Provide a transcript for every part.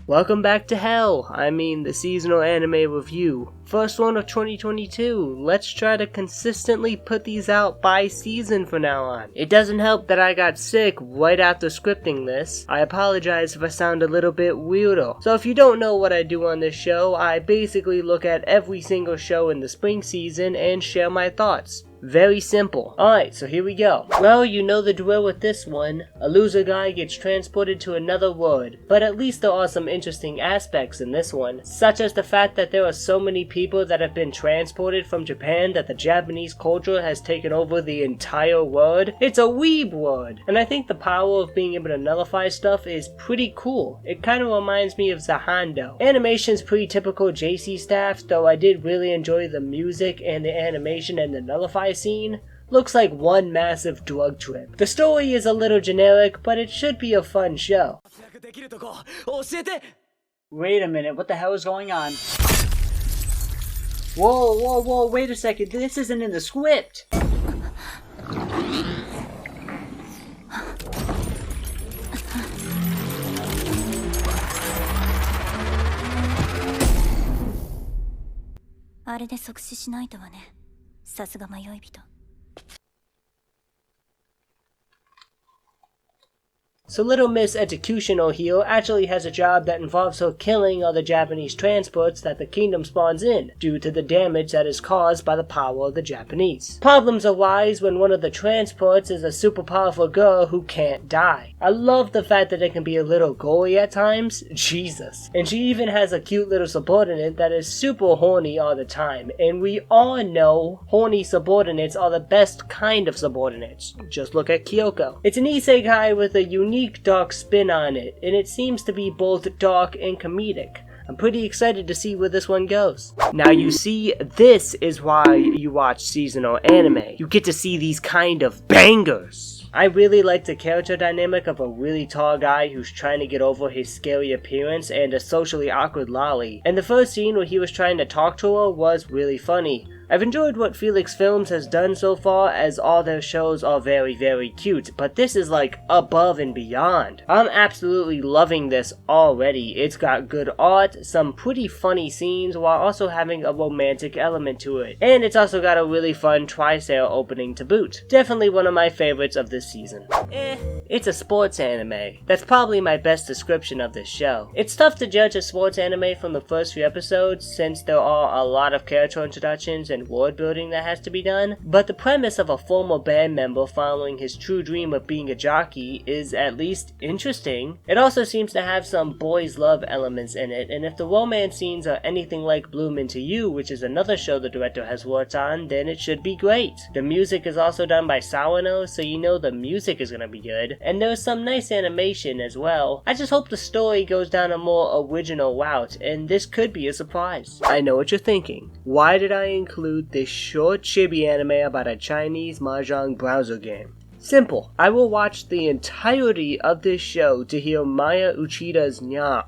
Welcome back to hell, I mean the seasonal anime review. First one of 2022, let's try to consistently put these out by season from now on. It doesn't help that I got sick right after scripting this. I apologize if I sound a little bit weirdo. So if you don't know what I do on this show, I basically look at every single show in the spring season and share my thoughts. Very simple. Alright, so here we go. Well, you know the drill with this one. A loser guy gets transported to another world, but at least there are some interesting aspects in this one, such as the fact that there are so many people that have been transported from Japan that the Japanese culture has taken over the entire world. It's a weeb world, and I think the power of being able to nullify stuff is pretty cool. It kind of reminds me of Zahando. Animation's pretty typical JC staff, though I did really enjoy the music and the animation and the nullify scene. Looks like one massive drug trip. The story is a little generic, but it should be a fun show. Wait a minute, what the hell is going on? Whoa, wait a second, this isn't in the script! So Little Miss Executional here actually has a job that involves her killing other Japanese transports that the kingdom spawns in, due to the damage that is caused by the power of the Japanese. Problems arise when one of the transports is a super powerful girl who can't die. I love the fact that it can be a little gory at times, Jesus. And she even has a cute little subordinate that is super horny all the time, and we all know horny subordinates are the best kind of subordinates. Just look at Kyoko. It's an isekai with a unique dark spin on it, and it seems to be both dark and comedic. I'm pretty excited to see where this one goes. Now you see, this is why you watch seasonal anime. You get to see these kind of bangers. I really like the character dynamic of a really tall guy who's trying to get over his scary appearance and a socially awkward lolly. And the first scene where he was trying to talk to her was really funny. I've enjoyed what Felix Films has done so far, as all their shows are very, very cute, but this is like above and beyond. I'm absolutely loving this already. It's got good art, some pretty funny scenes, while also having a romantic element to it. And it's also got a really fun tri-sale opening to boot. Definitely one of my favorites of this season. It's a sports anime. That's probably my best description of this show. It's tough to judge a sports anime from the first few episodes, since there are a lot of character introductions and world building that has to be done, but the premise of a former band member following his true dream of being a jockey is at least interesting. It also seems to have some boys love elements in it, and if the romance scenes are anything like Bloom Into You, which is another show the director has worked on, then it should be great. The music is also done by Sawano, so you know the music is gonna be good, and there's some nice animation as well. I just hope the story goes down a more original route, and this could be a surprise. I know what you're thinking. Why did I include this short chibi anime about a Chinese Mahjong browser game? Simple. I will watch the entirety of this show to hear Maya Uchida's nya.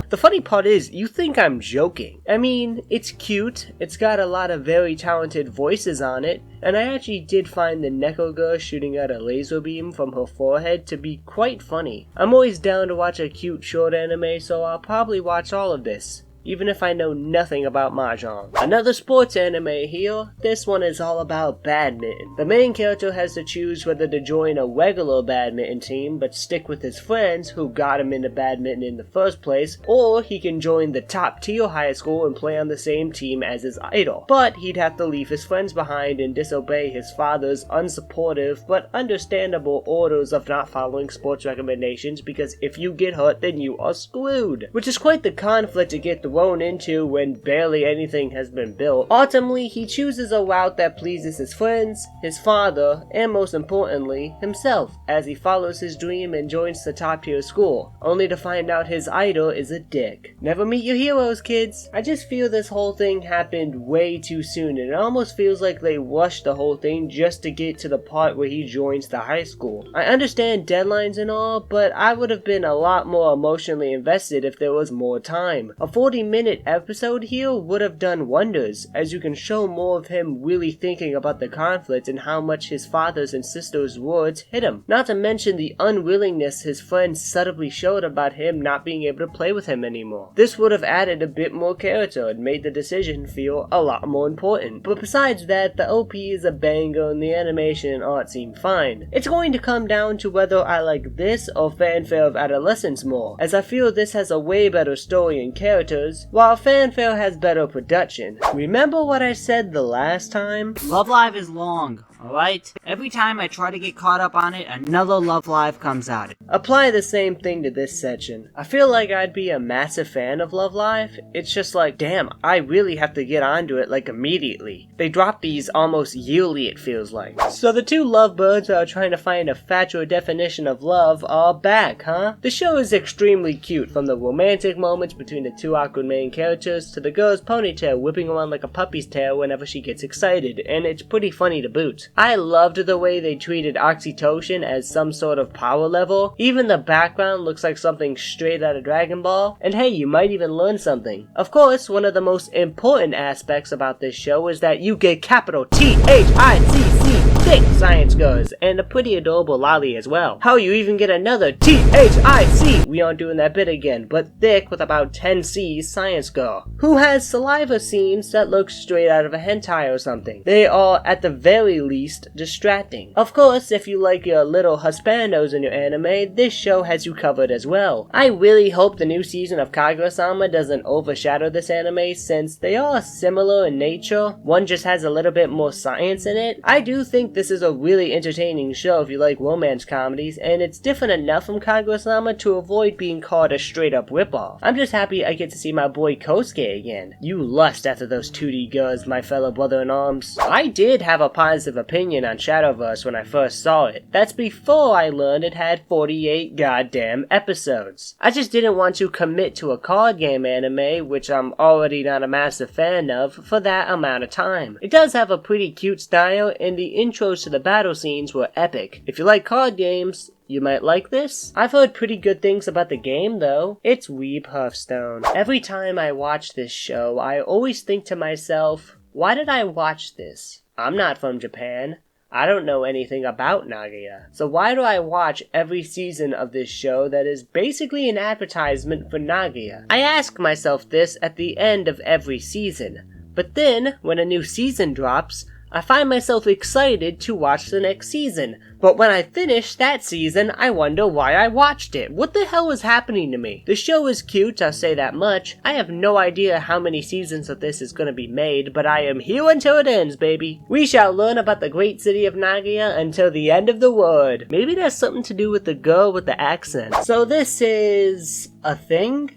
The funny part is, you think I'm joking. I mean, it's cute, it's got a lot of very talented voices on it, and I actually did find the Neko girl shooting out a laser beam from her forehead to be quite funny. I'm always down to watch a cute short anime, so I'll probably watch all of this, even if I know nothing about Mahjong. Another sports anime here. This one is all about badminton. The main character has to choose whether to join a regular badminton team but stick with his friends who got him into badminton in the first place, or he can join the top tier high school and play on the same team as his idol. But he'd have to leave his friends behind and disobey his father's unsupportive but understandable orders of not following sports recommendations, because if you get hurt then you are screwed. Which is quite the conflict to get thrown into when barely anything has been built. Ultimately, he chooses a route that pleases his friends, his father, and most importantly, himself, as he follows his dream and joins the top tier school, only to find out his idol is a dick. Never meet your heroes, kids. I just feel this whole thing happened way too soon, and it almost feels like they rushed the whole thing just to get to the part where he joins the high school. I understand deadlines and all, but I would have been a lot more emotionally invested if there was more time. Affording 40-minute episode here would have done wonders, as you can show more of him really thinking about the conflict and how much his father's and sister's words hit him. Not to mention the unwillingness his friends subtly showed about him not being able to play with him anymore. This would have added a bit more character and made the decision feel a lot more important. But besides that, the OP is a banger and the animation and art seem fine. It's going to come down to whether I like this or Fanfare of Adolescence more, as I feel this has a way better story and characters, while Fanfare has better production. Remember what I said the last time? Love Live is long, alright? Every time I try to get caught up on it, another Love Live comes out. Apply the same thing to this section. I feel like I'd be a massive fan of Love Live. It's just like, damn, I really have to get onto it like immediately. They drop these almost yearly, it feels like. So the two lovebirds that are trying to find a factual definition of love are back, huh? The show is extremely cute, from the romantic moments between the two awkward main characters to the girl's ponytail whipping around like a puppy's tail whenever she gets excited, and it's pretty funny to boot. I loved the way they treated oxytocin as some sort of power level. Even the background looks like something straight out of Dragon Ball, and hey, you might even learn something. Of course, one of the most important aspects about this show is that you get capital THICC, thick science girls, and a pretty adorable lolly as well. How you even get another THIC, we aren't doing that bit again, but thick with about 10 C's science girl, who has saliva scenes that look straight out of a hentai or something. They are, at the very least, distracting. Of course, if you like your little husbandos in your anime, this show has you covered as well. I really hope the new season of Kaguya-sama doesn't overshadow this anime, since they are similar in nature. One just has a little bit more science in it. I do think this is a really entertaining show if you like romance comedies, and it's different enough from Kaguya-sama to avoid being called a straight up ripoff. I'm just happy I get to see my boy Kosuke again. You lust after those 2D girls, my fellow brother-in-arms. I did have a positive opinion on Shadowverse when I first saw it. That's before I learned it had 48 goddamn episodes. I just didn't want to commit to a card game anime, which I'm already not a massive fan of, for that amount of time. It does have a pretty cute style, and the intros to the battle scenes were epic. If you like card games, you might like this. I've heard pretty good things about the game though. It's Weeb Hearthstone. Every time I watch this show, I always think to myself, why did I watch this? I'm not from Japan. I don't know anything about Nagoya. So why do I watch every season of this show that is basically an advertisement for Nagoya? I ask myself this at the end of every season. But then, when a new season drops, I find myself excited to watch the next season, but when I finish that season, I wonder why I watched it. What the hell is happening to me? The show is cute, I'll say that much. I have no idea how many seasons of this is gonna be made, but I am here until it ends, baby. We shall learn about the great city of Nagoya until the end of the world. Maybe that's something to do with the girl with the accent. So this is a thing?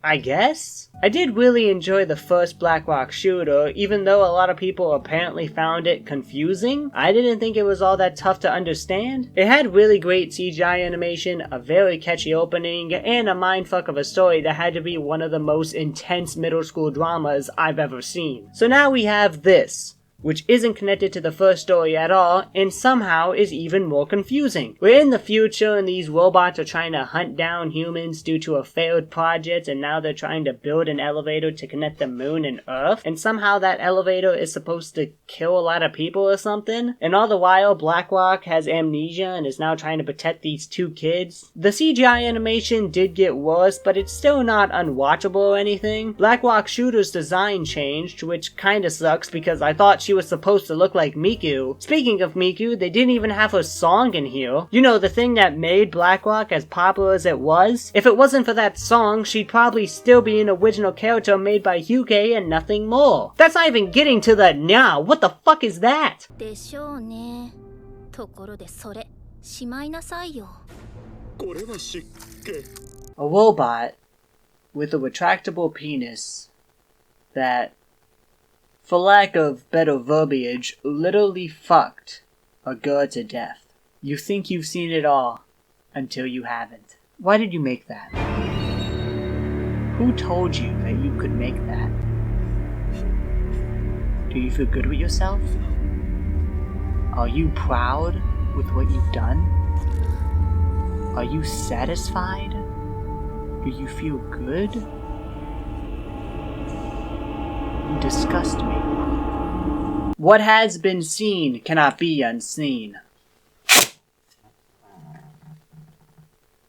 I guess? I did really enjoy the first Blaaack shooter, even though a lot of people apparently found it confusing. I didn't think it was all that tough to understand. It had really great CGI animation, a very catchy opening, and a mindfuck of a story that had to be one of the most intense middle school dramas I've ever seen. So now we have this, which isn't connected to the first story at all, and somehow is even more confusing. We're in the future, and these robots are trying to hunt down humans due to a failed project, and now they're trying to build an elevator to connect the moon and Earth, and somehow that elevator is supposed to kill a lot of people or something, and all the while Blaaack has amnesia and is now trying to protect these two kids. The CGI animation did get worse, but it's still not unwatchable or anything. Blaaack Shooter's design changed, which kinda sucks because I thought she was supposed to look like Miku. Speaking of Miku, they didn't even have her song in here. You know, the thing that made Blaaack as popular as it was? If it wasn't for that song, she'd probably still be an original character made by Hyuga and nothing more. That's not even getting to the now. What the fuck is that? A robot with a retractable penis that, for lack of better verbiage, literally fucked a girl to death. You think you've seen it all, until you haven't. Why did you make that? Who told you that you could make that? Do you feel good with yourself? Are you proud with what you've done? Are you satisfied? Do you feel good? disgust me. What has been seen cannot be unseen.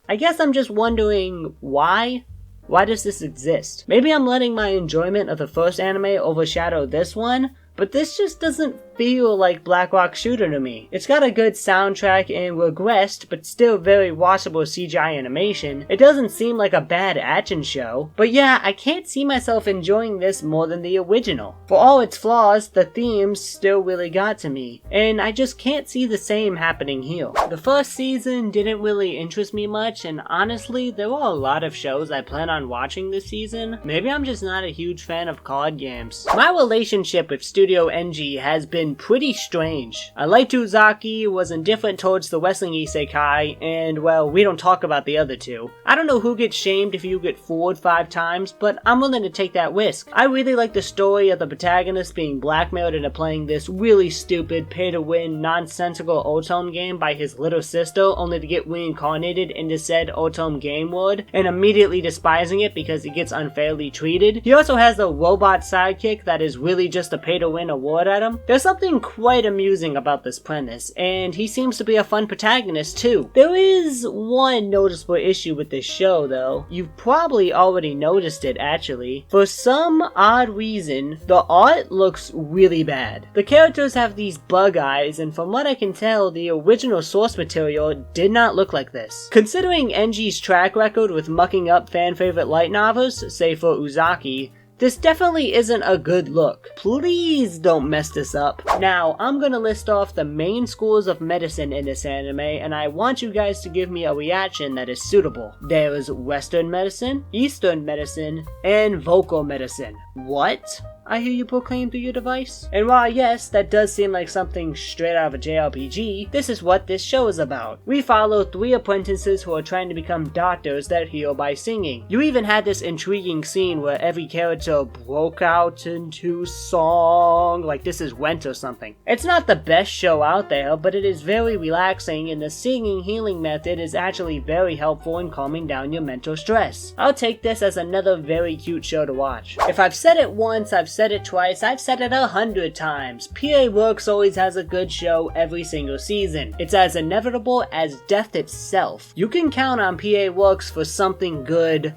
I guess I'm just wondering why? Why does this exist? Maybe I'm letting my enjoyment of the first anime overshadow this one, but this just doesn't feel like Black Rock Shooter to me. It's got a good soundtrack and regressed, but still very watchable CGI animation. It doesn't seem like a bad action show, but yeah, I can't see myself enjoying this more than the original. For all its flaws, the themes still really got to me, and I just can't see the same happening here. The first season didn't really interest me much, and honestly, there were a lot of shows I plan on watching this season. Maybe I'm just not a huge fan of card games. My relationship with Studio NG has been pretty strange. I liked Uzaki, was indifferent towards the wrestling isekai, and well, we don't talk about the other two. I don't know who gets shamed if you get fooled 5 times, but I'm willing to take that risk. I really like the story of the protagonist being blackmailed into playing this really stupid, pay-to-win, nonsensical Otome game by his little sister, only to get reincarnated into said Otome game world, and immediately despising it because he gets unfairly treated. He also has a robot sidekick that is really just a pay-to-win award at him. There's something quite amusing about this premise, and he seems to be a fun protagonist too. There is one noticeable issue with this show though. You've probably already noticed it actually. For some odd reason, the art looks really bad. The characters have these bug eyes, and from what I can tell, the original source material did not look like this. Considering NG's track record with mucking up fan favorite light novels, say for Uzaki, this definitely isn't a good look. Please don't mess this up. Now, I'm gonna list off the main schools of medicine in this anime, and I want you guys to give me a reaction that is suitable. There is Western medicine, Eastern medicine, and vocal medicine. What? I hear you proclaim through your device? And while yes, that does seem like something straight out of a JRPG, this is what this show is about. We follow 3 apprentices who are trying to become doctors that heal by singing. You even had this intriguing scene where every character broke out into song, like this is Went or something. It's not the best show out there, but it is very relaxing, and the singing healing method is actually very helpful in calming down your mental stress. I'll take this as another very cute show to watch. If I've said it once, I've said it twice, I've said it 100 times. PA Works always has a good show every single season. It's as inevitable as death itself. You can count on PA Works for something good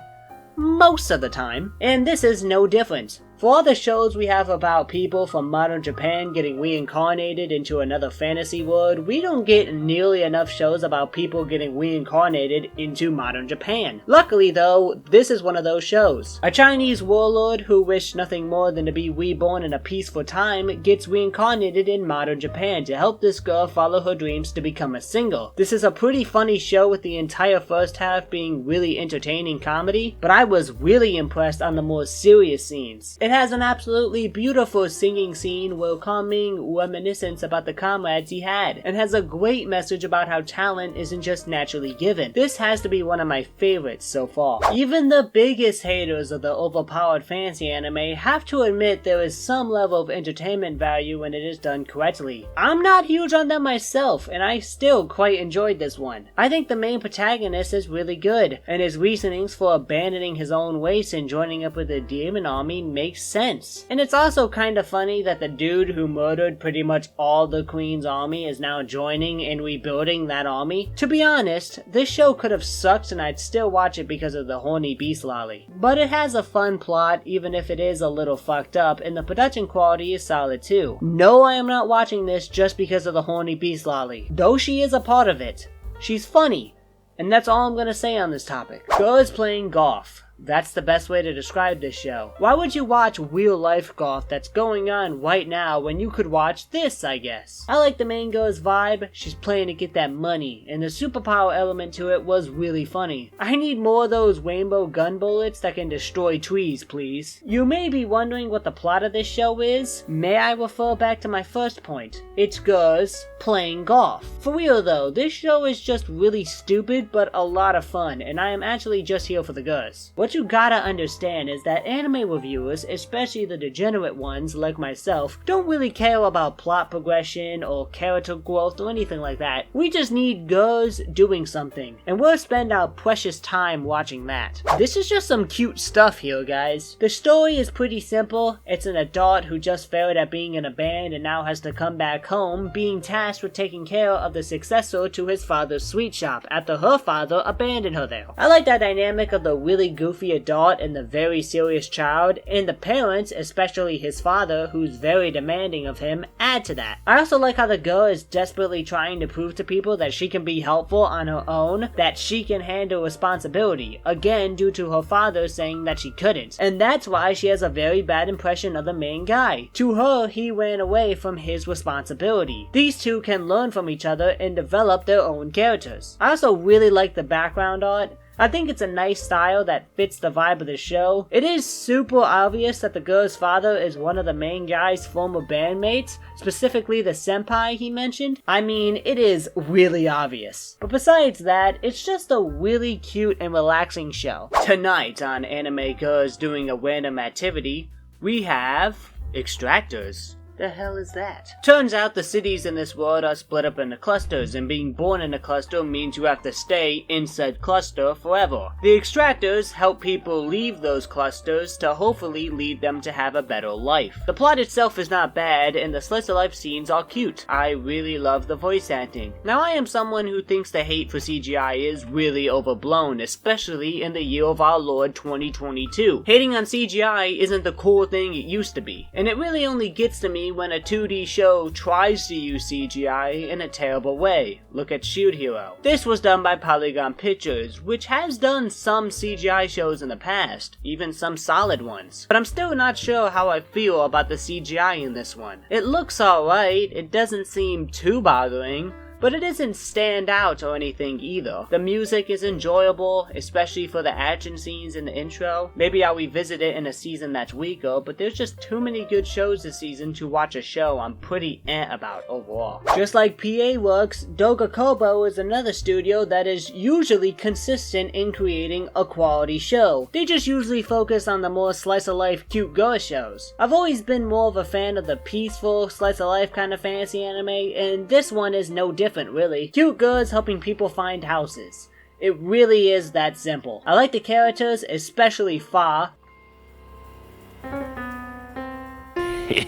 most of the time, and this is no different. For all the shows we have about people from modern Japan getting reincarnated into another fantasy world, we don't get nearly enough shows about people getting reincarnated into modern Japan. Luckily though, this is one of those shows. A Chinese warlord who wished nothing more than to be reborn in a peaceful time gets reincarnated in modern Japan to help this girl follow her dreams to become a singer. This is a pretty funny show with the entire first half being really entertaining comedy, but I was really impressed on the more serious scenes. It has an absolutely beautiful singing scene welcoming reminiscence about the comrades he had, and has a great message about how talent isn't just naturally given. This has to be one of my favorites so far. Even the biggest haters of the overpowered fantasy anime have to admit there is some level of entertainment value when it is done correctly. I'm not huge on them myself, and I still quite enjoyed this one. I think the main protagonist is really good, and his reasonings for abandoning his own race and joining up with the Deaimon army makes sense. And it's also kind of funny that the dude who murdered pretty much all the Queen's army is now joining and rebuilding that army. To be honest, this show could have sucked and I'd still watch it because of the horny beast lolly. But it has a fun plot even if it is a little fucked up, and the production quality is solid too. No, I am not watching this just because of the horny beast lolly, though she is a part of it. She's funny, and that's all I'm gonna say on this topic. Girls playing golf. That's the best way to describe this show. Why would you watch real life golf that's going on right now when you could watch this, I guess? I like the main girl's vibe. She's playing to get that money, and the superpower element to it was really funny. I need more of those rainbow gun bullets that can destroy trees, please. You may be wondering what the plot of this show is. May I refer back to my first point? It's girls playing golf. For real though, this show is just really stupid but a lot of fun, and I am actually just here for the girls. What you gotta understand is that anime reviewers, especially the degenerate ones like myself, don't really care about plot progression or character growth or anything like that. We just need girls doing something, and we'll spend our precious time watching that. This is just some cute stuff here, guys. The story is pretty simple. It's an adult who just failed at being in a band and now has to come back home, being tasked with taking care of the successor to his father's sweet shop after her father abandoned her there. I like that dynamic of the really goofy adult and the very serious child, and the parents, especially his father, who's very demanding of him, add to that. I also like how the girl is desperately trying to prove to people that she can be helpful on her own, that she can handle responsibility, again due to her father saying that she couldn't, and that's why she has a very bad impression of the main guy. To her, he ran away from his responsibility. These two can learn from each other and develop their own characters. I also really like the background art. I think it's a nice style that fits the vibe of the show. It is super obvious that the girl's father is one of the main guy's former bandmates, specifically the senpai he mentioned. I mean, it is really obvious. But besides that, it's just a really cute and relaxing show. Tonight on Anime Girls Doing a Random Activity, we have extractors. The hell is that? Turns out the cities in this world are split up into clusters, and being born in a cluster means you have to stay in said cluster forever. The extractors help people leave those clusters to hopefully lead them to have a better life. The plot itself is not bad, and the slice of life scenes are cute. I really love the voice acting. Now I am someone who thinks the hate for CGI is really overblown, especially in the year of our Lord 2022. Hating on CGI isn't the cool thing it used to be, and it really only gets to me when a 2D show tries to use CGI in a terrible way. Look at Shoot Hero. This was done by Polygon Pictures, which has done some CGI shows in the past, even some solid ones. But I'm still not sure how I feel about the CGI in this one. It looks alright, it doesn't seem too bothering, but it doesn't stand out or anything either. The music is enjoyable, especially for the action scenes in the intro. Maybe I'll revisit it in a season that's weaker, but there's just too many good shows this season to watch a show I'm pretty about overall. Just like PA Works, Doga Kobo is another studio that is usually consistent in creating a quality show. They just usually focus on the more slice-of-life cute girl shows. I've always been more of a fan of the peaceful slice-of-life kind of fantasy anime, and this one is no different really. Cute girls helping people find houses. It really is that simple. I like the characters, especially Fa.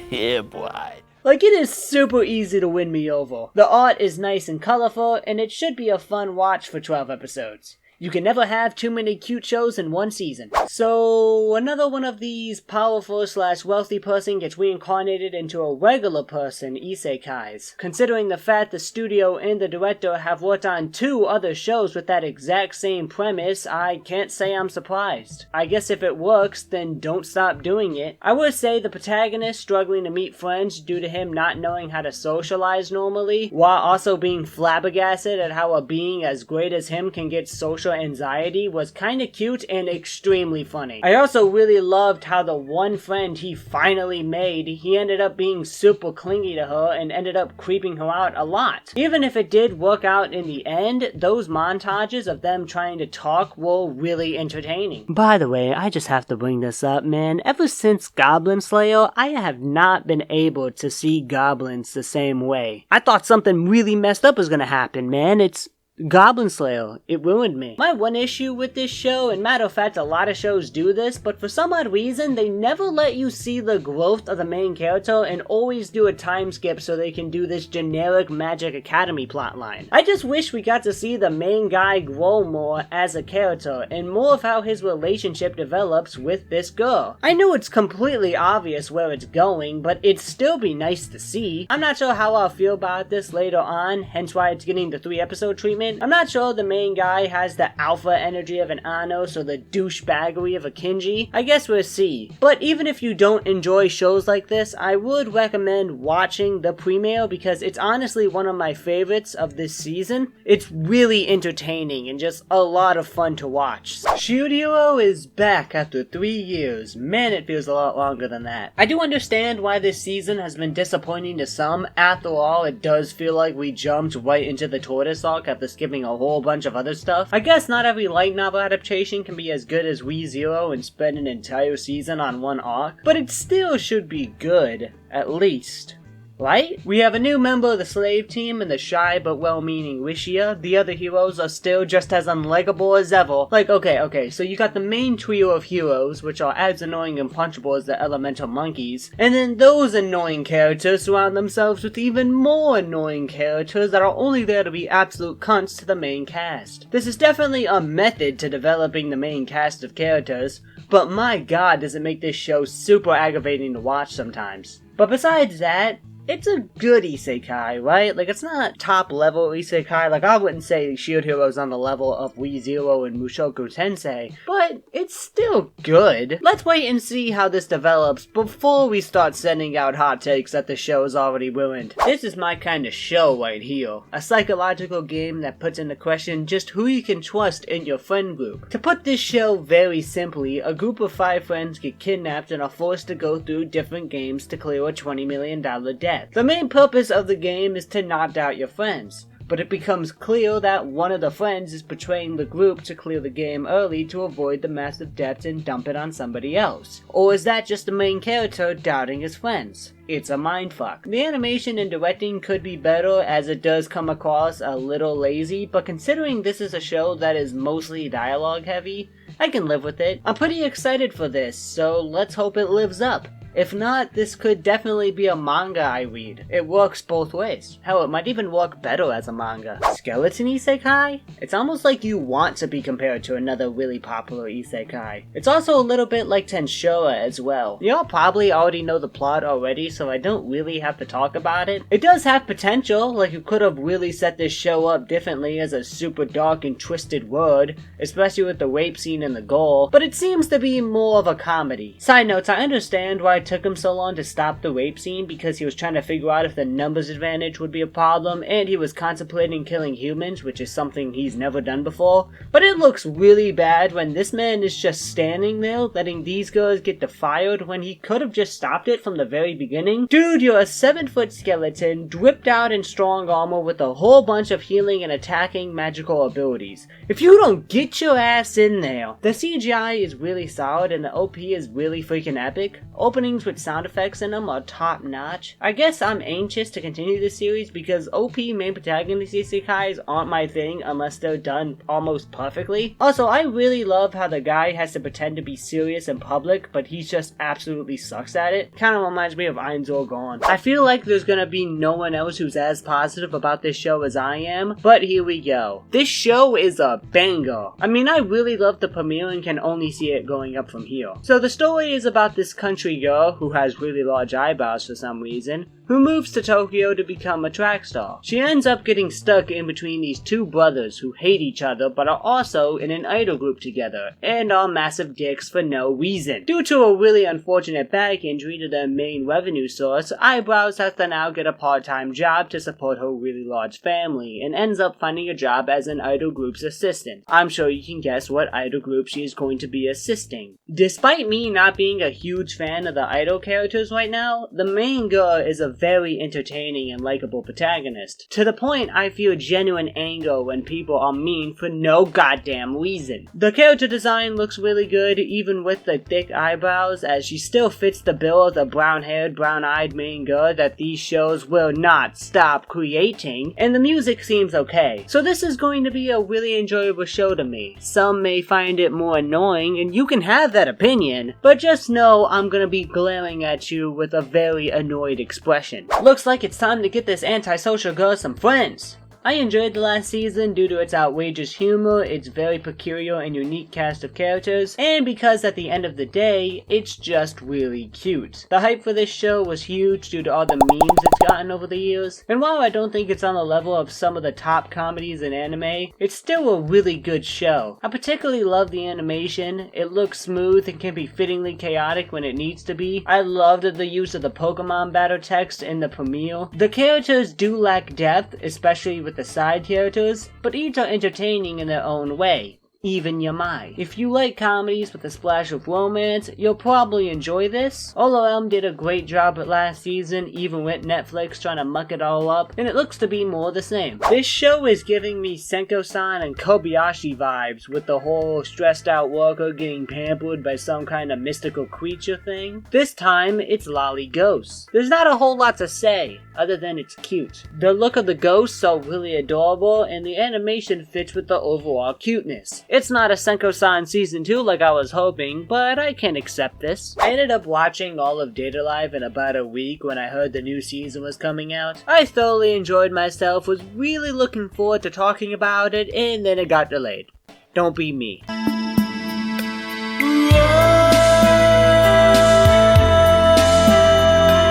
Yeah, boy. Like, it is super easy to win me over. The art is nice and colorful, and it should be a fun watch for 12 episodes. You can never have too many cute shows in one season. So, another one of these powerful/wealthy person gets reincarnated into a regular person isekais. Considering the fact the studio and the director have worked on 2 other shows with that exact same premise, I can't say I'm surprised. I guess if it works, then don't stop doing it. I would say the protagonist struggling to meet friends due to him not knowing how to socialize normally, while also being flabbergasted at how a being as great as him can get social anxiety, was kinda cute and extremely funny. I also really loved how the one friend he finally made, he ended up being super clingy to her and ended up creeping her out a lot. Even if it did work out in the end, those montages of them trying to talk were really entertaining. By the way, I just have to bring this up, man. Ever since Goblin Slayer, I have not been able to see goblins the same way. I thought something really messed up was gonna happen, man. It's Goblin Slayer. It ruined me. My one issue with this show, and matter of fact a lot of shows do this, but for some odd reason they never let you see the growth of the main character and always do a time skip so they can do this generic Magic Academy plotline. I just wish we got to see the main guy grow more as a character and more of how his relationship develops with this girl. I know it's completely obvious where it's going, but it'd still be nice to see. I'm not sure how I'll feel about this later on, hence why it's getting the 3-episode treatment. I'm not sure the main guy has the alpha energy of an Anos or the douchebaggery of a Kinji. I guess we'll see. But even if you don't enjoy shows like this, I would recommend watching the premiere because it's honestly one of my favorites of this season. It's really entertaining and just a lot of fun to watch. Shoot Hero is back after 3 years. Man, it feels a lot longer than that. I do understand why this season has been disappointing to some. After all, it does feel like we jumped right into the tortoise arc at the just giving a whole bunch of other stuff. I guess not every light novel adaptation can be as good as Re:Zero and spend an entire season on one arc, but it still should be good, at least. Right? We have a new member of the slave team and the shy but well-meaning Rishia. The other heroes are still just as unlikable as ever. Like, okay, so you got the main trio of heroes, which are as annoying and punchable as the elemental monkeys, and then those annoying characters surround themselves with even more annoying characters that are only there to be absolute cunts to the main cast. This is definitely a method to developing the main cast of characters, but my god does it make this show super aggravating to watch sometimes. But besides that, it's a good isekai, right? Like, it's not top level isekai. Like, I wouldn't say Shield Hero's on the level of Re:Zero and Mushoku Tensei, but it's still good. Let's wait and see how this develops before we start sending out hot takes that the show is already ruined. This is my kind of show right here. A psychological game that puts into question just who you can trust in your friend group. To put this show very simply, a group of 5 friends get kidnapped and are forced to go through different games to clear a $20 million debt. The main purpose of the game is to not doubt your friends, but it becomes clear that one of the friends is betraying the group to clear the game early to avoid the massive debts and dump it on somebody else. Or is that just the main character doubting his friends? It's a mindfuck. The animation and directing could be better as it does come across a little lazy, but considering this is a show that is mostly dialogue heavy, I can live with it. I'm pretty excited for this, so let's hope it lives up. If not, this could definitely be a manga I read. It works both ways. Hell, it might even work better as a manga. Skeleton isekai? It's almost like you want to be compared to another really popular isekai. It's also a little bit like Tensura as well. Y'all probably already know the plot already, so I don't really have to talk about it. It does have potential, like you could have really set this show up differently as a super dark and twisted word, especially with the rape scene and the goal, but it seems to be more of a comedy. Side notes, I understand why it took him so long to stop the rape scene because he was trying to figure out if the numbers advantage would be a problem, and he was contemplating killing humans, which is something he's never done before. But it looks really bad when this man is just standing there letting these girls get defiled when he could have just stopped it from the very beginning. Dude, you're a 7-foot skeleton, dripped out in strong armor with a whole bunch of healing and attacking magical abilities. If you don't get your ass in there, the CGI is really solid and the OP is really freaking epic. Openings with sound effects in them are top notch. I guess I'm anxious to continue this series because OP main protagonist isekais aren't my thing unless they're done almost perfectly. Also, I really love how the guy has to pretend to be serious in public, but he just absolutely sucks at it. Kinda reminds me of Ainzur Gone. I feel like there's gonna be no one else who's as positive about this show as I am, but here we go. This show is a banger. I mean, I really love the premiere and can only see it going up from here. So the story is about this country girl who has really large eyebrows for some reason, who moves to Tokyo to become a track star. She ends up getting stuck in between these two brothers who hate each other but are also in an idol group together, and are massive dicks for no reason. Due to a really unfortunate back injury to their main revenue source, Eyebrows has to now get a part-time job to support her really large family, and ends up finding a job as an idol group's assistant. I'm sure you can guess what idol group she is going to be assisting. Despite me not being a huge fan of the idol characters right now, the main girl is a very entertaining and likable protagonist, to the point I feel genuine anger when people are mean for no goddamn reason. The character design looks really good even with the thick eyebrows, as she still fits the bill of the brown-haired, brown-eyed main girl that these shows will not stop creating, and the music seems okay. So this is going to be a really enjoyable show to me. Some may find it more annoying, and you can have that opinion, but just know I'm gonna be glaring at you with a very annoyed expression. Looks like it's time to get this antisocial girl some friends. I enjoyed the last season due to its outrageous humor, its very peculiar and unique cast of characters, and because at the end of the day, it's just really cute. The hype for this show was huge due to all the memes it's gotten over the years, and while I don't think it's on the level of some of the top comedies in anime, it's still a really good show. I particularly love the animation. It looks smooth and can be fittingly chaotic when it needs to be. I loved the use of the Pokemon battle text in the premiere. The characters do lack depth, especially with the side characters, but each are entertaining in their own way. even Yamai. If you like comedies with a splash of romance, you'll probably enjoy this. AOAM did a great job at last season, even with Netflix trying to muck it all up, and it looks to be more the same. This show is giving me Senko-san and Kobayashi vibes, with the whole stressed out worker getting pampered by some kind of mystical creature thing. This time, it's lolly ghosts. There's not a whole lot to say, other than it's cute. The look of the ghosts are really adorable, and the animation fits with the overall cuteness. It's not a Senko-san season 2 like I was hoping, but I can accept this. I ended up watching all of Data-Life in about a week when I heard the new season was coming out. I thoroughly enjoyed myself, was really looking forward to talking about it, and then it got delayed. Don't be me.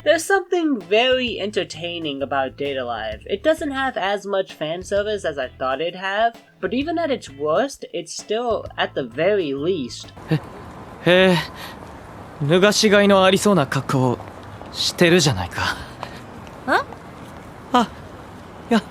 There's something very entertaining about Data-Life. It doesn't have as much fan service as I thought it'd have, but even at its worst, it's still, at the very least, 脱がしがいのありそうな格好してるじゃないか。あ、いや。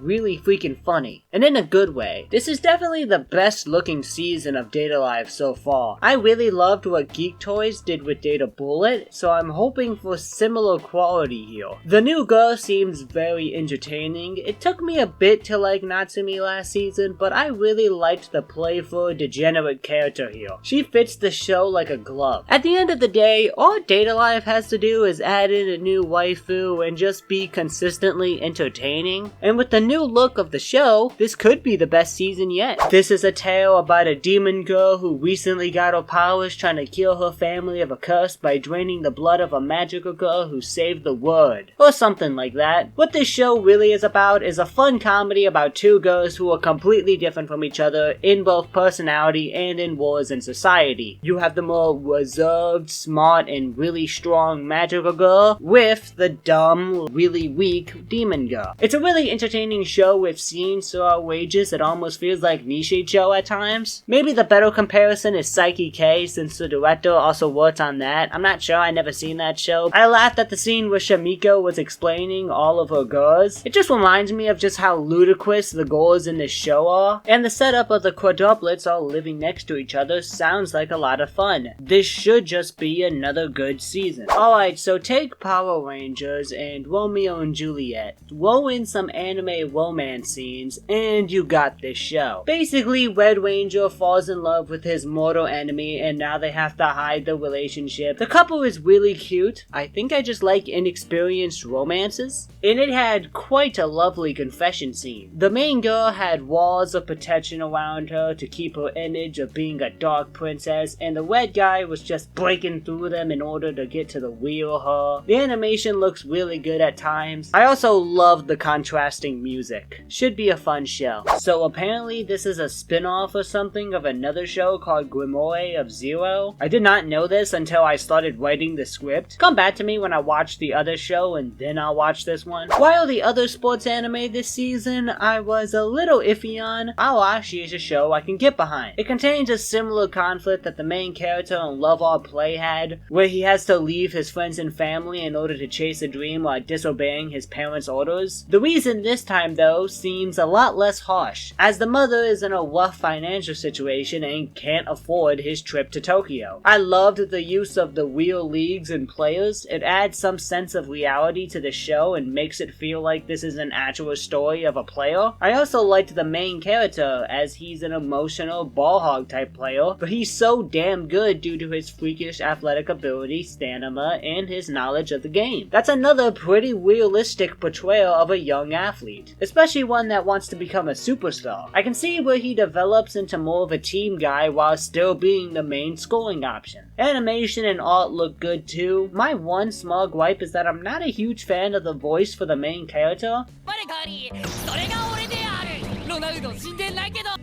really freaking funny, and in a good way. This is definitely the best looking season of Data-Life so far. I really loved what Geek Toys did with Data Bullet, so I'm hoping for similar quality here. The new girl seems very entertaining. It took me a bit to like Natsumi last season, but I really liked the playful, degenerate character here. She fits the show like a glove. At the end of the day, all Data-Life has to do is add in a new waifu and just be consistently entertaining. And with the new look of the show, this could be the best season yet. This is a tale about a demon girl who recently got her powers trying to cure her family of a curse by draining the blood of a magical girl who saved the world, or something like that. What this show really is about is a fun comedy about two girls who are completely different from each other in both personality and in wars and society. You have the more reserved, smart, and really strong magical girl with the dumb, really weak demon girl. It's a really entertaining show with scenes so outrageous it almost feels like Nishicho at times. Maybe the better comparison is Psyche K, since the director also worked on that. I'm not sure, I never seen that show. I laughed at the scene where Shamiko was explaining all of her goals. It just reminds me of just how ludicrous the goals in this show are, and the setup of the quadruplets all living next to each other sounds like a lot of fun. This should just be another good season. Alright, so take Power Rangers and Romeo and Juliet, roll in some anime romance scenes, and you got this show. Basically, Red Ranger falls in love with his mortal enemy, and now they have to hide the relationship. The couple is really cute. I think I just like inexperienced romances. And it had quite a lovely confession scene. The main girl had walls of protection around her to keep her image of being a dark princess, and the red guy was just breaking through them in order to get to the real her. The animation looks really good at times. I also love the contrasting music. Should be a fun show. So apparently this is a spin-off or something of another show called Grimoire of Zero. I did not know this until I started writing the script. Come back to me when I watch the other show and then I'll watch this one. While the other sports anime this season I was a little iffy on, AoAshi is a show I can get behind. It contains a similar conflict that the main character in Love All Play had, where he has to leave his friends and family in order to chase a dream while disobeying his parents' orders. The reason this time though seems a lot less harsh, as the mother is in a rough financial situation and can't afford his trip to Tokyo. I loved the use of the real leagues and players. It adds some sense of reality to the show and makes it feel like this is an actual story of a player. I also liked the main character, as he's an emotional ball hog type player, but he's so damn good due to his freakish athletic ability, stamina, and his knowledge of the game. That's another pretty realistic portrayal of a young athlete, especially one that wants to become a superstar. I can see where he develops into more of a team guy while still being the main scoring option. Animation and art look good too. My one small gripe is that I'm not a huge fan of the voice for the main character.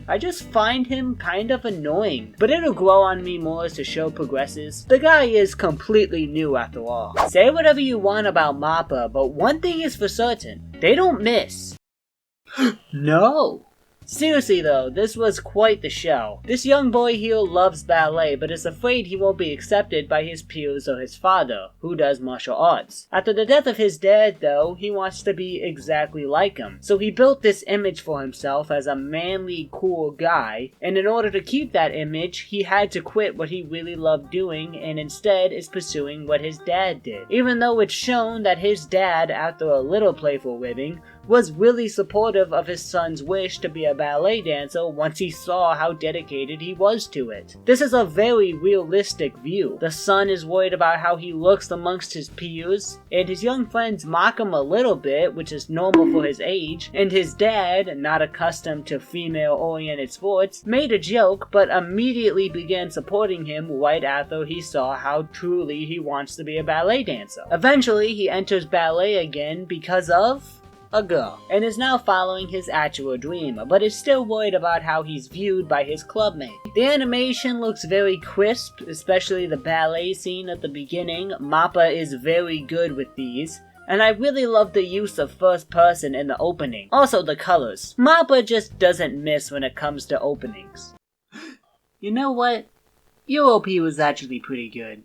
I just find him kind of annoying, but it'll grow on me more as the show progresses. The guy is completely new after all. Say whatever you want about MAPPA, but one thing is for certain, they don't miss. No! Seriously though, this was quite the show. This young boy here loves ballet, but is afraid he won't be accepted by his peers or his father, who does martial arts. After the death of his dad though, he wants to be exactly like him. So he built this image for himself as a manly, cool guy, and in order to keep that image, he had to quit what he really loved doing and instead is pursuing what his dad did. Even though it's shown that his dad, after a little playful living, was really supportive of his son's wish to be a ballet dancer once he saw how dedicated he was to it. This is a very realistic view. The son is worried about how he looks amongst his peers, and his young friends mock him a little bit, which is normal for his age, and his dad, not accustomed to female-oriented sports, made a joke but immediately began supporting him right after he saw how truly he wants to be a ballet dancer. Eventually, he enters ballet again because of a girl, and is now following his actual dream, but is still worried about how he's viewed by his clubmate. The animation looks very crisp, especially the ballet scene at the beginning. Mappa is very good with these, and I really love the use of first person in the opening. Also the colors. Mappa just doesn't miss when it comes to openings. You know what? Your OP was actually pretty good.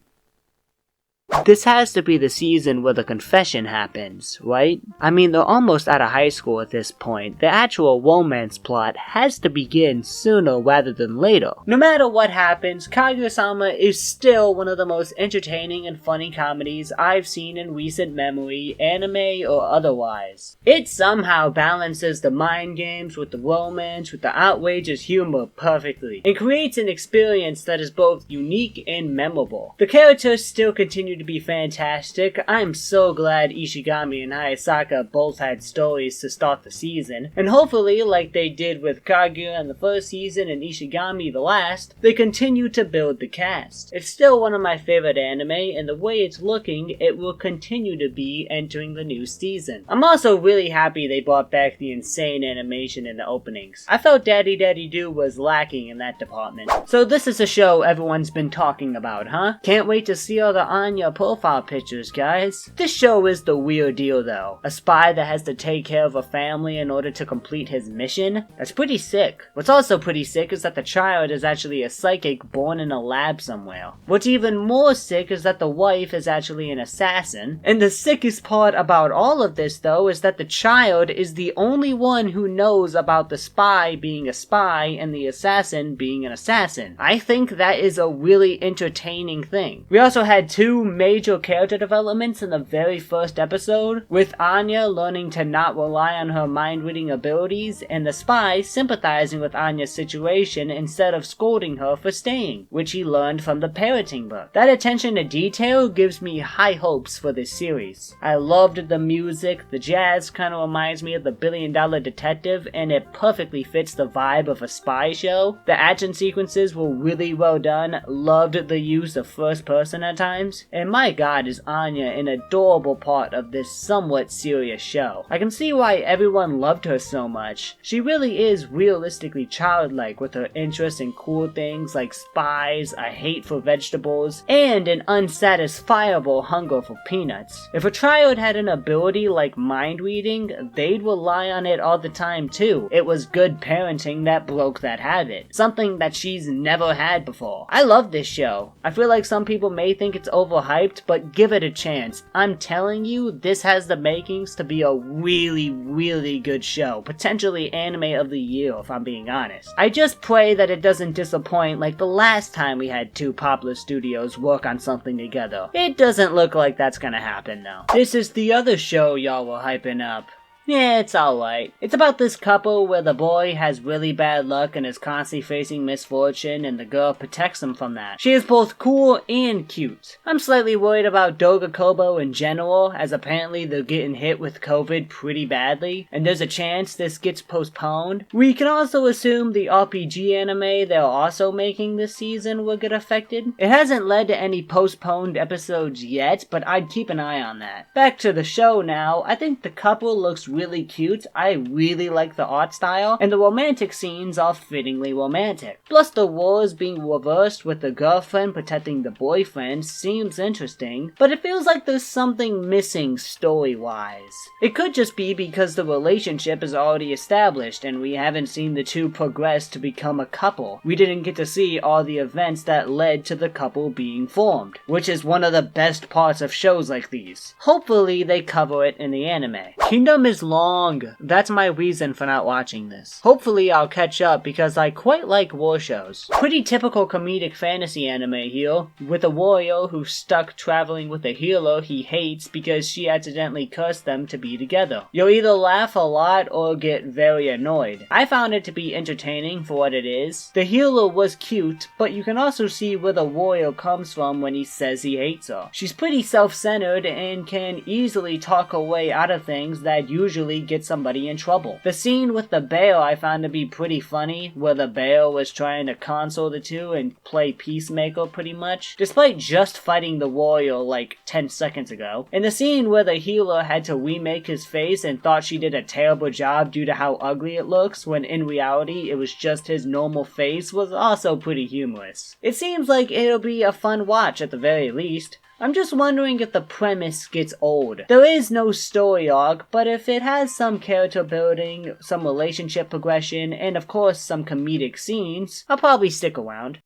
This has to be the season where the confession happens, right? I mean, they're almost out of high school at this point. The actual romance plot has to begin sooner rather than later. No matter what happens, Kaguya-sama is still one of the most entertaining and funny comedies I've seen in recent memory, anime or otherwise. It somehow balances the mind games with the romance, with the outrageous humor perfectly, and creates an experience that is both unique and memorable. The characters still continue to be fantastic. I'm so glad Ishigami and Hayasaka both had stories to start the season, and hopefully, like they did with Kaguya in the first season and Ishigami the last, they continue to build the cast. It's still one of my favorite anime, and the way it's looking, it will continue to be entering the new season. I'm also really happy they brought back the insane animation in the openings. I felt Daddy Daddy Do was lacking in that department. So this is a show everyone's been talking about, huh? Can't wait to see all the Anya profile pictures, guys. This show is the weird deal though. A spy that has to take care of a family in order to complete his mission? That's pretty sick. What's also pretty sick is that the child is actually a psychic born in a lab somewhere. What's even more sick is that the wife is actually an assassin. And the sickest part about all of this though is that the child is the only one who knows about the spy being a spy and the assassin being an assassin. I think that is a really entertaining thing. We also had two major character developments in the very first episode, with Anya learning to not rely on her mind-reading abilities, and the spy sympathizing with Anya's situation instead of scolding her for staying, which he learned from the parenting book. That attention to detail gives me high hopes for this series. I loved the music, the jazz kinda reminds me of the $1 Billion Detective, and it perfectly fits the vibe of a spy show. The action sequences were really well done, loved the use of first person at times, and my god is Anya an adorable part of this somewhat serious show. I can see why everyone loved her so much. She really is realistically childlike with her interest in cool things like spies, a hate for vegetables, and an unsatisfiable hunger for peanuts. If a child had an ability like mind reading, they'd rely on it all the time too. It was good parenting that broke that habit, something that she's never had before. I love this show. I feel like some people may think it's overhyped, but give it a chance. I'm telling you, this has the makings to be a really, really good show. Potentially anime of the year, if I'm being honest. I just pray that it doesn't disappoint like the last time we had two popular studios work on something together. It doesn't look like that's gonna happen though. This is the other show y'all were hyping up. Yeah, it's alright. It's about this couple where the boy has really bad luck and is constantly facing misfortune, and the girl protects him from that. She is both cool and cute. I'm slightly worried about Doga Kobo in general, as apparently they're getting hit with COVID pretty badly, and there's a chance this gets postponed. We can also assume the RPG anime they're also making this season will get affected. It hasn't led to any postponed episodes yet, but I'd keep an eye on that. Back to the show now. I think the couple looks really cute, I really like the art style, and the romantic scenes are fittingly romantic. Plus the roles being reversed with the girlfriend protecting the boyfriend seems interesting, but it feels like there's something missing story-wise. It could just be because the relationship is already established and we haven't seen the two progress to become a couple. We didn't get to see all the events that led to the couple being formed, which is one of the best parts of shows like these. Hopefully they cover it in the anime. Kingdom is long. That's my reason for not watching this. Hopefully I'll catch up because I quite like war shows. Pretty typical comedic fantasy anime here, with a warrior who's stuck traveling with a healer he hates because she accidentally cursed them to be together. You'll either laugh a lot or get very annoyed. I found it to be entertaining for what it is. The healer was cute, but you can also see where the warrior comes from when he says he hates her. She's pretty self-centered and can easily talk her way out of things that usually get somebody in trouble. The scene with the bear I found to be pretty funny, where the bear was trying to console the two and play peacemaker pretty much, despite just fighting the warrior like 10 seconds ago. And the scene where the healer had to remake his face and thought she did a terrible job due to how ugly it looks, when in reality it was just his normal face, was also pretty humorous. It seems like it'll be a fun watch at the very least. I'm just wondering if the premise gets old. There is no story arc, but if it has some character building, some relationship progression, and of course some comedic scenes, I'll probably stick around.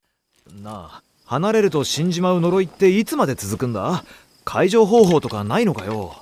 なあ、離れると死んじまう呪いっていつまで続くんだ？解除方法とかないのかよ。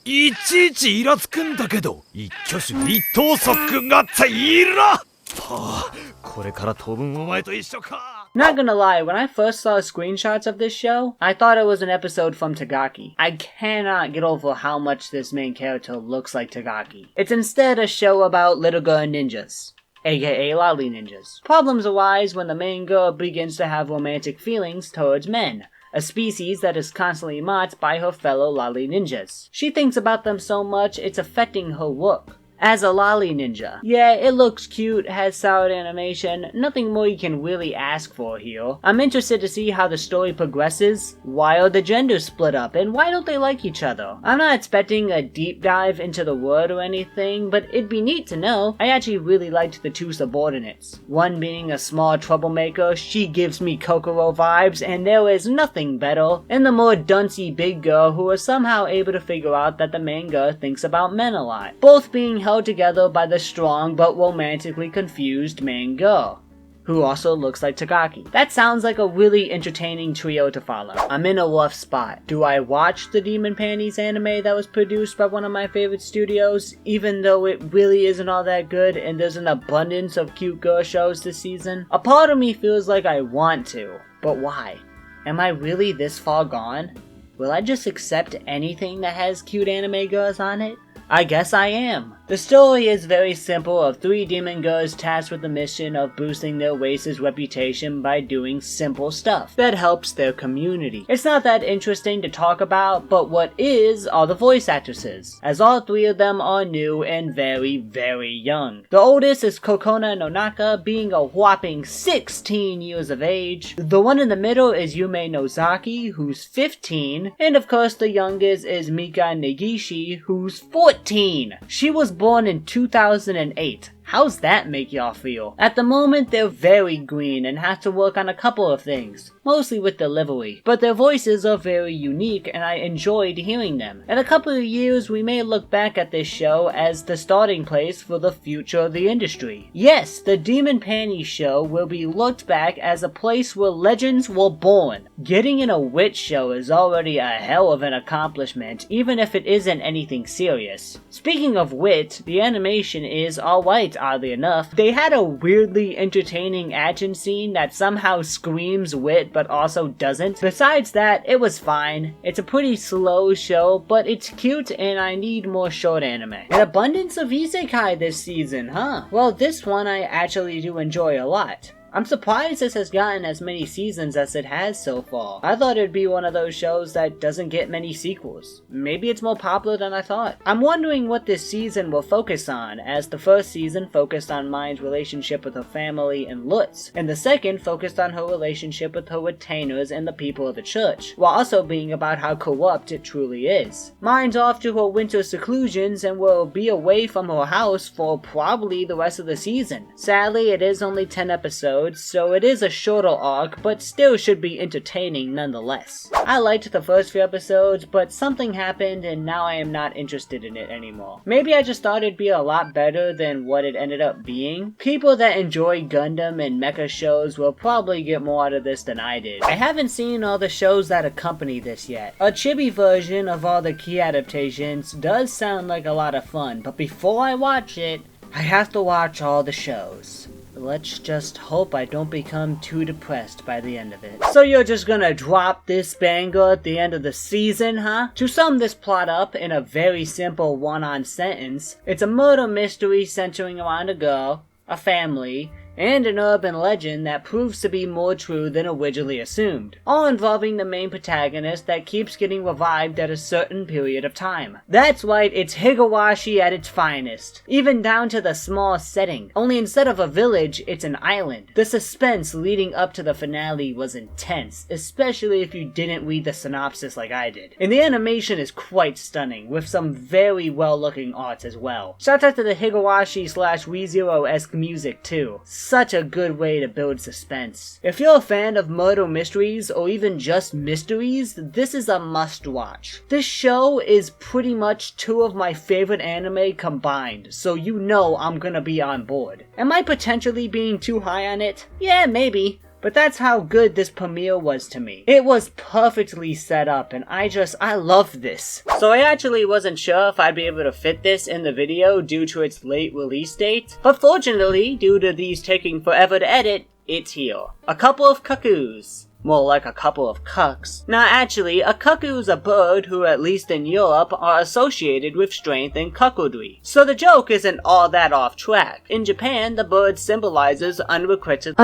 いちいちイラつくんだけど、一挙手一投足がっていら。はあ、これから当分お前と一緒か。Not gonna lie, when I first saw screenshots of this show, I thought it was an episode from Tagaki. I cannot get over how much this main character looks like Tagaki. It's instead a show about little girl ninjas, aka lolly ninjas. Problems arise when the main girl begins to have romantic feelings towards men, a species that is constantly mocked by her fellow lolly ninjas. She thinks about them so much it's affecting her work as a lolly ninja. Yeah, it looks cute, has solid animation, nothing more you can really ask for here. I'm interested to see how the story progresses. Why are the genders split up, and why don't they like each other? I'm not expecting a deep dive into the world or anything, but it'd be neat to know. I actually really liked the two subordinates. One being a small troublemaker, she gives me Kokoro vibes, and there is nothing better, and the more duncy big girl who is somehow able to figure out that the main girl thinks about men a lot. Both being held together by the strong but romantically confused main girl, who also looks like Tagaki. That sounds like a really entertaining trio to follow. I'm in a rough spot. Do I watch the Demon Panties anime that was produced by one of my favorite studios, even though it really isn't all that good and there's an abundance of cute girl shows this season? A part of me feels like I want to, but why? Am I really this far gone? Will I just accept anything that has cute anime girls on it? I guess I am. The story is very simple, of three demon girls tasked with the mission of boosting their race's reputation by doing simple stuff that helps their community. It's not that interesting to talk about, but what is are the voice actresses, as all three of them are new and very, very young. The oldest is Kokona Nonaka, being a whopping 16 years of age. The one in the middle is Yume Nozaki, who's 15, and of course the youngest is Mika Negishi, who's 14. She was born in 2008. How's that make y'all feel? At the moment, they're very green and have to work on a couple of things, mostly with delivery, but their voices are very unique and I enjoyed hearing them. In a couple of years, we may look back at this show as the starting place for the future of the industry. Yes, the Demon Panties show will be looked back as a place where legends were born. Getting in a witch show is already a hell of an accomplishment, even if it isn't anything serious. Speaking of wit, the animation is alright. Oddly enough, they had a weirdly entertaining action scene that somehow screams wit but also doesn't. Besides that, it was fine. It's a pretty slow show, but it's cute and I need more short anime. An abundance of isekai this season, huh? Well, this one I actually do enjoy a lot. I'm surprised this has gotten as many seasons as it has so far. I thought it'd be one of those shows that doesn't get many sequels. Maybe it's more popular than I thought. I'm wondering what this season will focus on, as the first season focused on Main's relationship with her family and Lutz, and the second focused on her relationship with her retainers and the people of the church, while also being about how corrupt it truly is. Main's off to her winter seclusions and will be away from her house for probably the rest of the season. Sadly, it is only 10 episodes, so it is a shorter arc, but still should be entertaining nonetheless. I liked the first few episodes, but something happened and now I am not interested in it anymore. Maybe I just thought it'd be a lot better than what it ended up being. People that enjoy Gundam and mecha shows will probably get more out of this than I did. I haven't seen all the shows that accompany this yet. A chibi version of all the key adaptations does sound like a lot of fun, but before I watch it, I have to watch all the shows. Let's just hope I don't become too depressed by the end of it. So you're just gonna drop this banger at the end of the season, huh? To sum this plot up in a very simple one-on sentence, it's a murder mystery centering around a girl, a family, and an urban legend that proves to be more true than originally assumed, all involving the main protagonist that keeps getting revived at a certain period of time. That's right, it's AoAshi at its finest, even down to the small setting, only instead of a village, it's an island. The suspense leading up to the finale was intense, especially if you didn't read the synopsis like I did. And the animation is quite stunning, with some very well looking art as well. Shout out to the AoAshi/ReZero-esque music too. Such a good way to build suspense. If you're a fan of murder mysteries or even just mysteries, this is a must watch. This show is pretty much two of my favorite anime combined, so you know I'm gonna be on board. Am I potentially being too high on it? Yeah, maybe. But that's how good this premiere was to me. It was perfectly set up and I love this. So I actually wasn't sure if I'd be able to fit this in the video due to its late release date, but fortunately, due to these taking forever to edit, it's here. A Couple of Cucks. More like a couple of cucks. Now actually, a cuckoo is a bird who, at least in Europe, are associated with strength and cuckoldry. So the joke isn't all that off track. In Japan, the bird symbolizes unrequited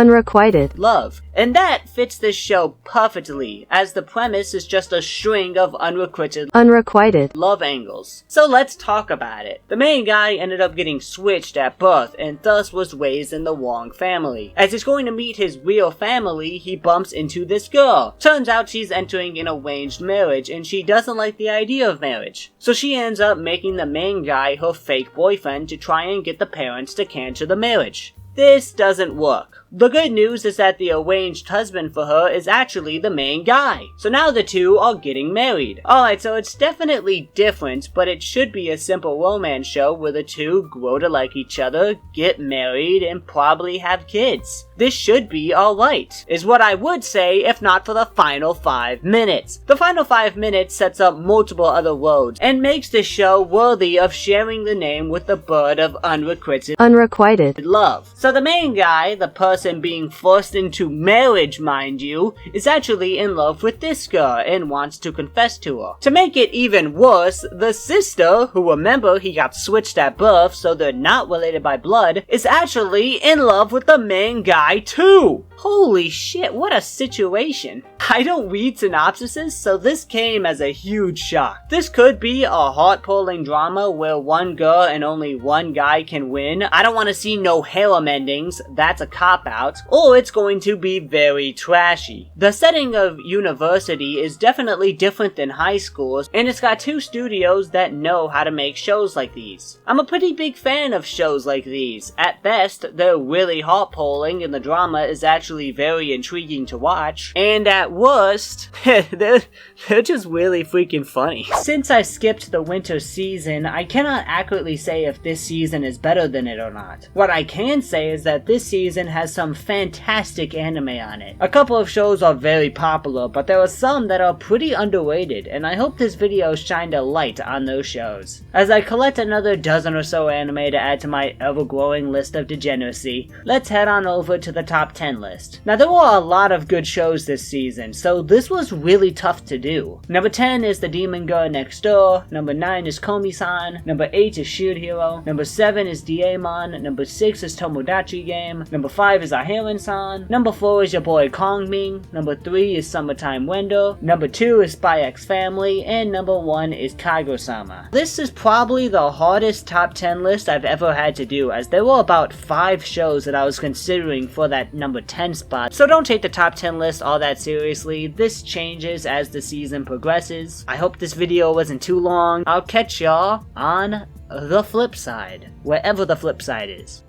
love. And that fits this show perfectly, as the premise is just a string of unrequited love angles. So let's talk about it. The main guy ended up getting switched at birth and thus was raised in the wrong family. As he's going to meet his real family, he bumps into this girl. Turns out she's entering an arranged marriage and she doesn't like the idea of marriage. So she ends up making the main guy her fake boyfriend to try and get the parents to cancel the marriage. This doesn't work. The good news is that the arranged husband for her is actually the main guy. So now the two are getting married. Alright, so it's definitely different, but it should be a simple romance show where the two grow to like each other, get married, and probably have kids. This should be alright, is what I would say if not for the final 5 minutes. The final 5 minutes sets up multiple other roads and makes this show worthy of sharing the name with the bird of unrequited love. So the main guy, the person being forced into marriage, mind you, is actually in love with this girl and wants to confess to her. To make it even worse, the sister, who remember he got switched at birth so they're not related by blood, is actually in love with the main guy too! Holy shit, what a situation. I don't read synopsises, so this came as a huge shock. This could be a heart-pulling drama where one girl and only one guy can win. I don't want to see no harem endings, that's a cop-out. Or it's going to be very trashy. The setting of university is definitely different than high schools, and it's got 2 studios that know how to make shows like these. I'm a pretty big fan of shows like these. At best, they're really heart-pulling and the drama is actually very intriguing to watch, and at worst, they're just really freaking funny. Since I skipped the winter season, I cannot accurately say if this season is better than it or not. What I can say is that this season has some fantastic anime on it. A couple of shows are very popular, but there are some that are pretty underrated, and I hope this video shined a light on those shows. As I collect another dozen or so anime to add to my ever-growing list of degeneracy, let's head on over to the top 10 list. list. Now there were a lot of good shows this season, so this was really tough to do. Number 10 is The Demon Girl Next Door, number 9 is Komi-San, number 8 is Shield Hero, number 7 is Deaimon, number 6 is Tomodachi Game, number 5 is Aharen-san, number 4 is your boy Kongming, number 3 is Summertime Window, number 2 is Spy X Family, and number 1 is Kago-sama. This is probably the hardest top 10 list I've ever had to do, as there were about 5 shows that I was considering for that number 10 spot, so don't take the top 10 list all that seriously. This changes as the season progresses. I hope this video wasn't too long. I'll catch y'all on the flip side, wherever the flip side is.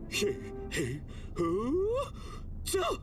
Hey, hey, huh?